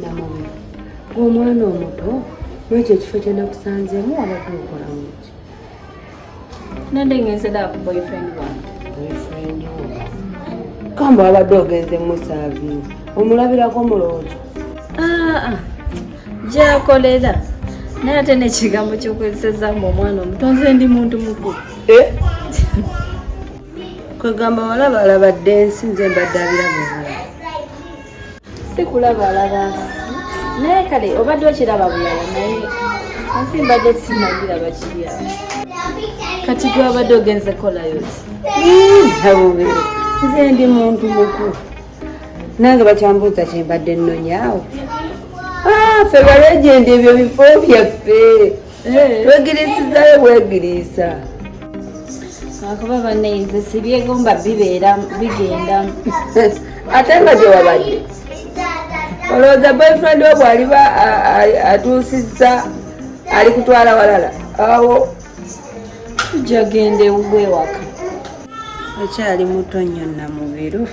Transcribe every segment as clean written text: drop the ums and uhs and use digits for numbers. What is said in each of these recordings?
namubiri omwana omuto mwekyo ekifo kye nakusanzeemu abadde okola muki nande ngenze dda ku boyfriend wange kamba wabadde ogenze musaavi omulabirako mulowooza gyakolera naye ate n'ekigambo kyokozesezaamu omwana omuto nze ndi muntu mukulu kwegamba walabalabadde ensi nze mbadde abirabula si kulabalaba naye kale obadde okiraba bulala naye ensi mbadde sinagiraba kiryawo kati gwabadde ogenze kolayo abubiri nze ndi muntu mukulu nange bakyambuuza kyembadde nnonyaawo ffe balegendi ebyo bifo byaffe twegirisizayo bwegiriisa akuba baneize sibyegomba bibeera bigenda ate nga gyewabadde olowooza boyfriend we bwaliba atuusizza ali kutwala walala awo tujagenda ewaka akyali muto nnyo namubiru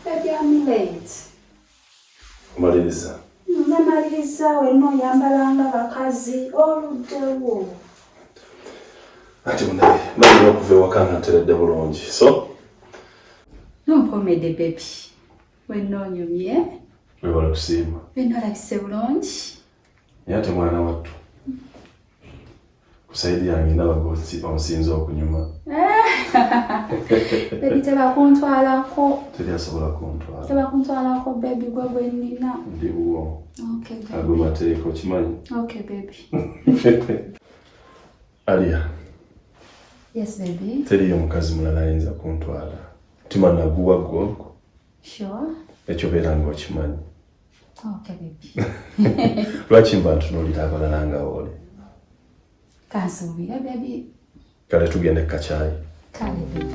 Baby, I'm late. Maliriza. Namaliriza weno yambalanga bakazi oluddewo. Ati munaye, bali okuva ewaka nga nteredde bulungi. So? Nompomedde baby. Weno onyumye. Webala kusiima. Weno alabise bulungi. Yate mwana wattu. Kusaidi yange n'abagozi bamusinza okunyuma. Baby tebakuntwalako. Teri asobola kuntwala. Tebakuntwalako baby gwe bwenina. Ndi buwo. Okay baby. Agwe mateeko kimanyi. Okay baby. Alia. Yes baby. Teriyo mukazi mulala ayinza kuntwala. Tima naguwa gwogwo. Sure. Ekyo beera ng'okimanyi. Okay baby. Lwaki mba ntunuulira abalala nga oli? Kansuubira baby. Kale tugende ku kacaayi. Kale baby.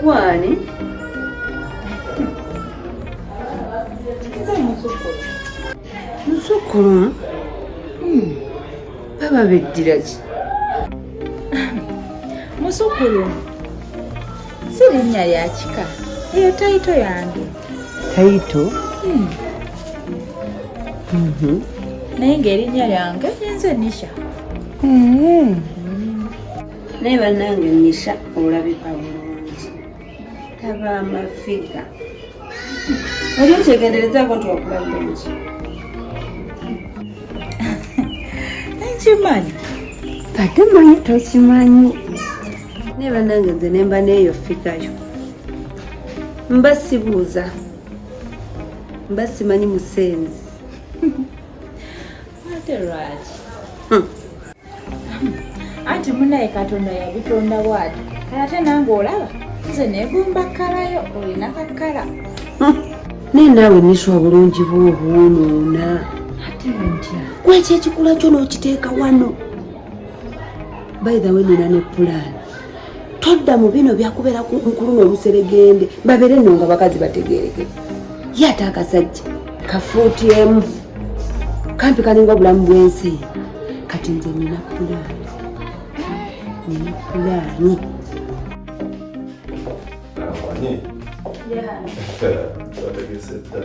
Kwani? Musukulu? Baba beddira ki? Musukulu. Si linnya lya kika. Eyo tayito yange. Tayito? Naye ng'erinnya lyange nze Nisha. Naye bannange Nisha olabika bulungi. Taba amafiga. Oli okyegenderezaako nti wakula bulungi. Nkimanyi. Ate manyi tokimanyi. Naye bannange nze ne mba n'eyo figayo. Mba sibuuza. Mba simanyi musenzi. Ate lwaki? Anti munaye Katonda yabitonda bw'ati. Ate nange olaba nze neegomba kkalayo olina kakkala. Naye naawe Nisha obulungi bw'obuwonoona. Ate ntya. Gwekyo ekikula kyo n'okiteeka wano. By the way nina ne pulaani. Todda mu bino byakubeera nkuluno oluseregende babeere nno nga bakazi bategeereke. Ye ate akasajja kafuutyemu kampi kalinga obulamu bw'ensi. Kati nze nina pulaani. Nina pulaani. Amanyi? Yeah. Wategese dda.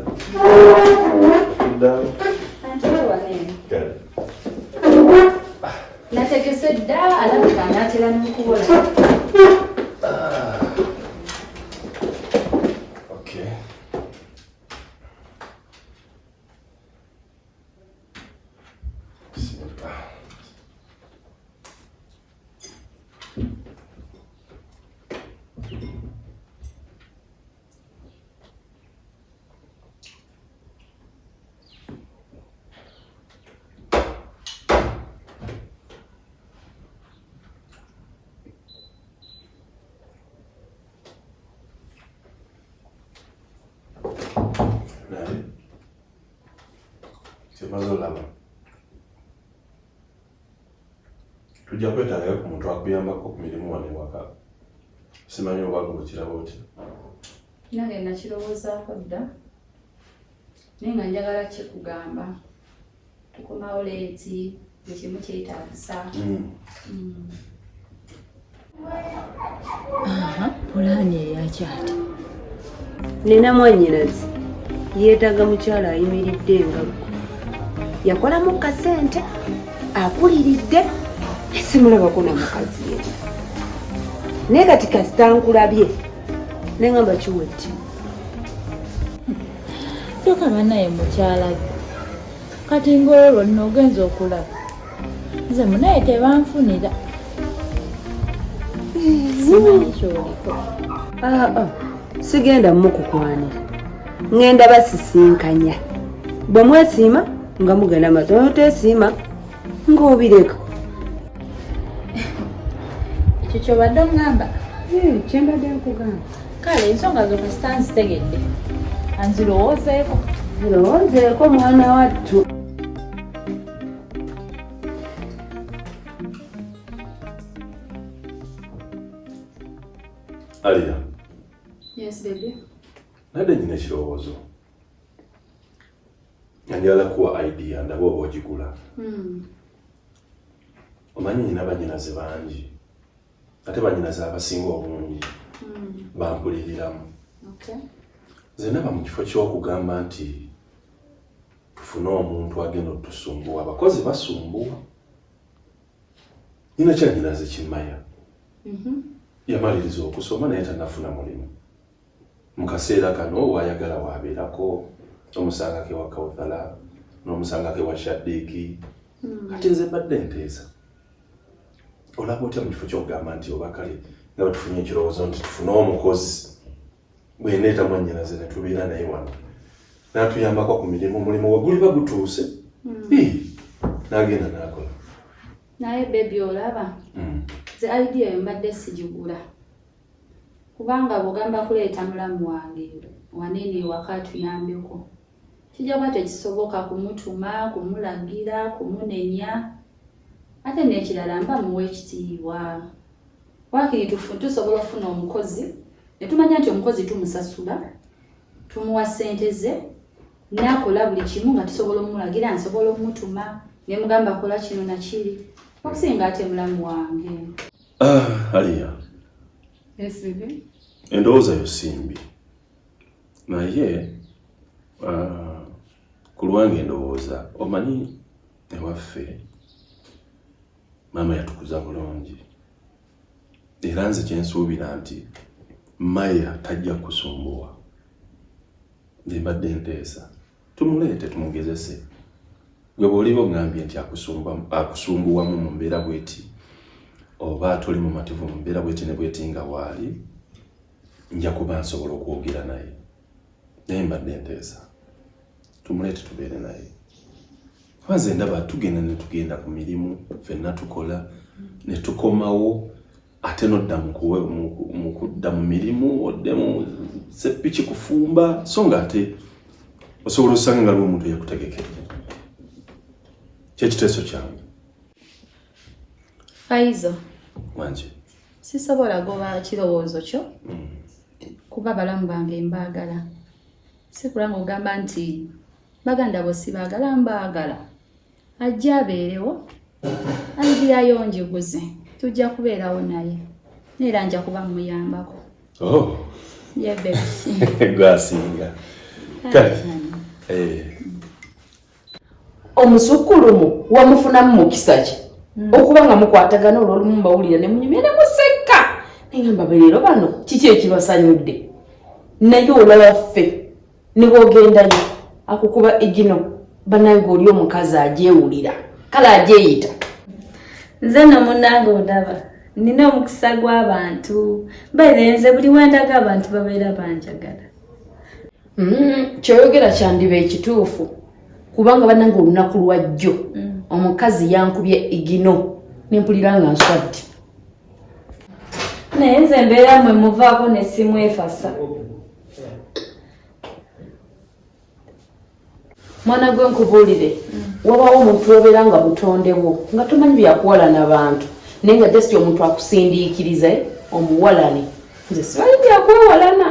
Dawe. Kale. Nategese dda alabika anaatera n'okuwola. Okay. Naye kimaze olaba tujja kwetaagayo ku muntu akuyambako ku mirimu wano ewaka. Simanyi oba gweokiraba otya. Nange nakirowoozaako dda naye nga njagala kikugamba tukomawo leeti buli kimu kyetaagisa. Pulaani eyakyati. Nina mwannyinazi yeetaaga mukyala ayimiridde engaggo. Yakolamu kasente apuliridde simulabako na mukazi ye. Naye kati kasita nkulabye neŋŋamba kiwetti. Tokaba naye mukyala gwe. Kati ng'olwo nno ogenza okulaba. Nze munaye tebanfunira. Simanyi ky'oliko. Sigenda mukukwanira. Ngenda basisinkanya. Bwe mwesiima nga mugenda matono teesiima ng'obireka. Ekyo ky'obadde oŋŋamba? Kyembadde nkugamba. Kale ensonga zo kasita nzitegedde. Anzirowoozeeko. Zirowoozeeko mwana wattu. Aliya. Yes, baby. Nadde nyina ekirowoozo. Njagala kuwa idea ndaba oba ogigula. Omanyi nyina bannyinaze bangi. Ate bannyinaze abasinga obungi. Bampuliriramu. Nze ndaba mu kifo ky'okugamba nti tufune omuntu agenda otusumbuwa. Abakozi basumbuwa. Nyina kyanyinaze kimmaya. Yamaliriza okusoma naye tannafuna mulimu. Mu kaseera kano waayagala waabeerako omusanga ke wa Kawuthara n'omusanga ke wa Shaddiiki. Kati nze mbadde nteesa. Olaba otya mu kifo ky'okugamba nti oba kale nga batufunye ekirowoozo nti tufune omukozi bweneeta mwannyinaze ne tubeera naye wano n'atuyambako ku mirimu omulimu we guliba gutuuse n'agenda n'akola. Naye baby olaba nze idea yo mbadde sigigula kubanga bw'ogamba kuleeta mulamu wange wanene ewaka tuyambeko kijja kuba tekisoboka kumutuma, kumulagira, kumunenya ate n'ekirala mba muwa ekitiibwa. Waakiri tusobola okufuna omukozi ne tumanya nti omukozi tumusasula tumuwa ssente ze n'akola buli kimu nga tusobola omulagira, nsobola omutuma ne mugamba kola kino na kiri okusinga ate mulamu wange. Aliya. Yes, baby. Endowooza yo simbi. Naye ku lwange endowooza omanyi ewaffe maama yatukuza bulungi. Era nze kyensuubira nti Maya tajja kusumbuwa. Nze mbadde nteesa. Tumuleete tumugezese. Gwe bw'oliba ogambye nti akusumbuwamu mu mbeera bw'eti oba toli mumativu mu mbeera bw'eti ne bw'eti nga waali nja kuba nsobola okwogera naye. Naye mbadde nteesa. Tumuleete tubeere naye. Kuba nze ndaba tugenda ne tugenda ku mirimu ffenna tukola ne tukomawo ate nodda mu kudda mu mirimu odde mu seppiki kufumba so nga ate osobola osanga nga lw'omuntu yakutegekedde. Kyekiteeso kyange. Faizo. Wanje. Sisobola goba kirowoozo kyo kuba balamu bange mbaagala. Si kulanga ogamba nti baganda bo sibaagala mbaagala. Ajja abeerewo aliyayo njiguze tujja kubeerawo naye neera nja kuba muyambako. Oh. Yeah, baby. Gwasinga. Kale. omusukulumu wamufunamu mukisa ki okuba nga mukwatagana olwolumu mbawulira ne munyumya ne museka nengamba leero bano kiki ekibasanyudde naye olala ffe ne bwogendayo akukuba egino banange oli omukazi agyewulira kale agyeyita. Nze no munnange ondaba nina omukisa gw'abantu beerenze buli wendaga abantu babeera banjagala. Kyoyogera kyandiba ekituufu kubanga banange olunaku lwajjo omukazi yankubye egino nempulira nga nswadde. Naye nze mbeera mwe muvaako ne simwefasa. Mwana gwe nkubuulire wabawo omuntu obeera nga butonde bwo nga tomanyi byakuwalana bantu naye nga just omuntu akusindiikiriza omuwalane. Nze simanyi byakwewalana.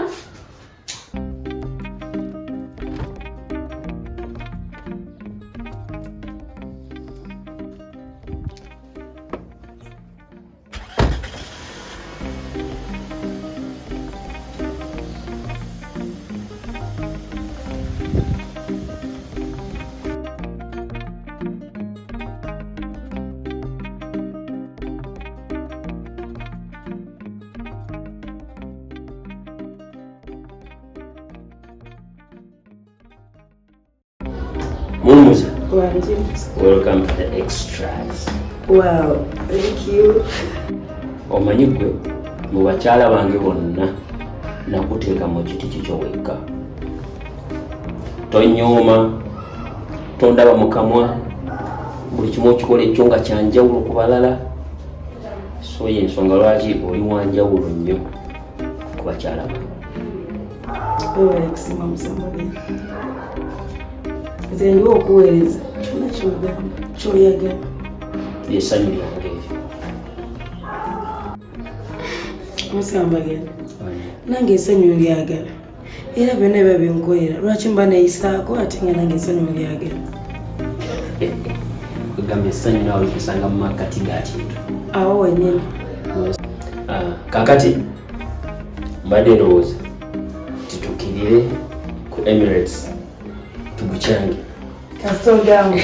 Mumuza. Welcome to the extras. Wow, thank you. Omanyi gwe mu bakyala bange bonna nakuteeka mu kiti kikyo wekka. Tonyooma, tondaba mu kamwa, buli kimu okikola ekyo nga kyanjawulo ku balala. So y'ensonga lwaki oli wanjawulo nnyo ku bakyala bange. Oweekisima musambale. Nze ndiwo okuweereza kyonna ky'ogamba ky'oyagala. Essanyu lyange ebyo. Musambagenda nange essanyu lyagala era byonna biba binkolera lwaki mba neeyisaako ate nga nange essanyu lyagala. Kugamba essanyu naawe kusanga mu makkati ga kintu. Awo wennyini. Kaakati mbadde ndowooza titukirire ku Emirates tugukyange. Kastondamu.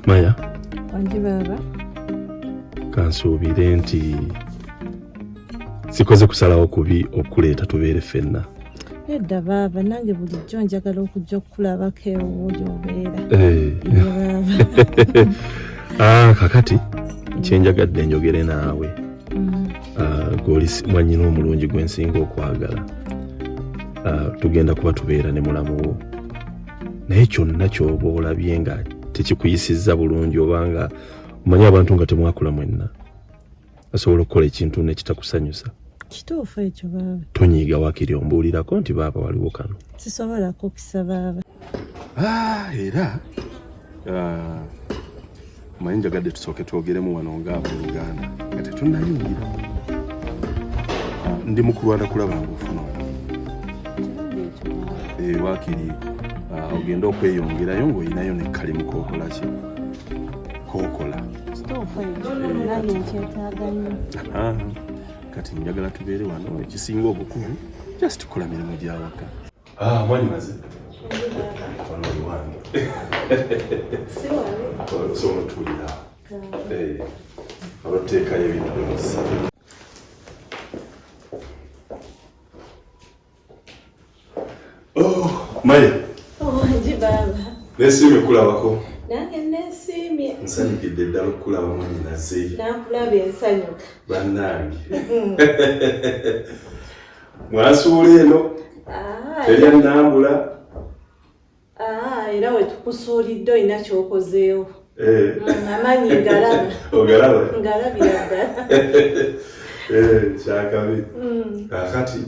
Maya. Wanji baba. kansuubire nti sikoze kusalawo kubi okuleeta tubeere ffenna. Edda baaba, nange bulijjo njagala okujja okukulabako ewo gy'obeera. Kakati kyenjagadde njogere naawe gw'oli mwannyina omulungi gwe nsinga okwagala. Tugenda kuba tubeera ne mulamu wo, naye kyonna ky'oba olabye nga tekikuyisizza bulungi oba nga omanyi abantu nga temwakula mwenna asobola okukola ekintu nekitakusanyusa. Kituufu ekyo baaba. Tonyiiga wakiri ombuulirako nti baaba waliwo kano. Sisobola kukisa baaba. Era omanyi njagadde tusooke twogeremu wano ng'abooluganda nga tetunnayingira. Ndi mu kulwana kulaba ng'ofuna wakiri ogenda okweyongerayo ng'olinayo nekkalimu kookola ki kookola. Kituufu ekyo nange nkyetaaga nnyo. Kati njagala tubeere wano, ekisinga obukulu just tukola mirimu gy'awaka. Mwanyi maze wano oli wange osobola otuulira olwoteekayo ebintu byomuzisa. Maya Wangi baaba. nesiimye okulabako. Nange neesiimye. Nsanyukidde ddala okukulaba mwannyinaze. Nakulabye ensanyuka. Bannange mwansuula eno terya nnambula. Era we tukusuulidde olina ky'okozeewo. Amanyi ngalaba. Ogalaba? Ngalabira ddala. Kyakabi. Kakati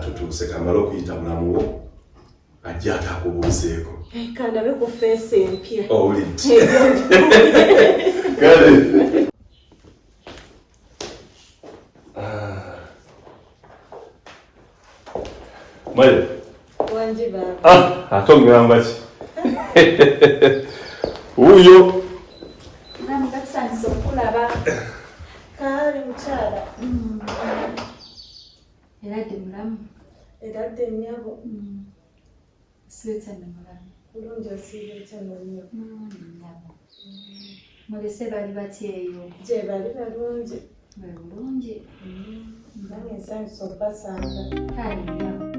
tutuuse kamala okuyita mulamu wo ajja atakubuuzeeko. Kandabe ku feesi empya. Owulidde? Kale Maya. Wangi baaba. Ate ongamba ki? Wuuyo. Namu kasanyusa okulaba. Kaali mukyala. Era dde mulamu. Era dde nnyabo. Siweta ne mulamu. Bulungi osiiba ekyano nnyo. Nnyabo. Mulese bali batya eyo? Gye bali balungi. Bwe bulungi. Nange nsanyusa obbasanga. Kale nnyabo.